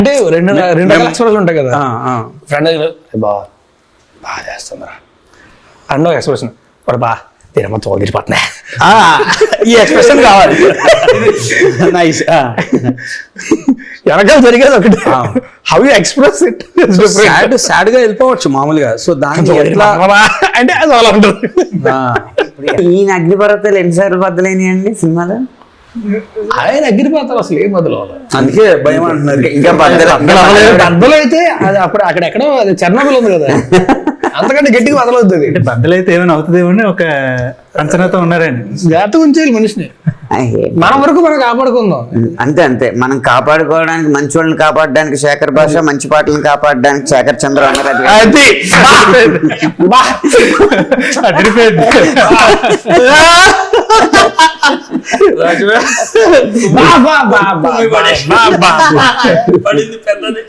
అంటే రెండు ఎక్స్ప్రెషన్ ఉంటాయి కదా. ఫ్రెండ్ బాగా చేస్తుందా అన్న ఎక్స్ప్రెషన్ వాడు బా తినమ్మ తోలిపోతున్నా ఈ ఎక్స్ప్రెషన్ కావాలి. నైస్. వెనకాల జరిగేది ఒకటి, how you express it sad గా వెళ్ళిపోవచ్చు మామూలుగా. సో దాన్ని ఎట్లా అంటే అది అలా ఉంటుంది. ఈయన అగ్నిపర్వతాలు ఎన్నిసార్లు బద్దలైనవి అండి సినిమాలో? ఆయన అగ్నిపర్వతాలు అసలు ఏం బదులు అందుకే భయం అంటున్నారు. ఇంకా బద్దలు అయితే అది అప్పుడు అక్కడెక్కడో అది చెర్నోబిల్ ఉంది కదా, అంతకంటే గట్టిగా బదలవుతుంది. బద్దలైతే ఏమైనా అవుతుందేమో అని ఒక అంచనాతో ఉన్నారండి. జాగ్రత్తగా ఉంచేయాలి మనిషిని, మన వరకు మనం కాపాడుకుందాం. అంతే అంతే. మనం కాపాడుకోవడానికి, మంచి వాళ్ళని కాపాడడానికి శేఖర్ భాష, మంచి పాటలను కాపాడడానికి శేఖర్ చంద్ర అన్నారు. అది పడింది పెద్దది.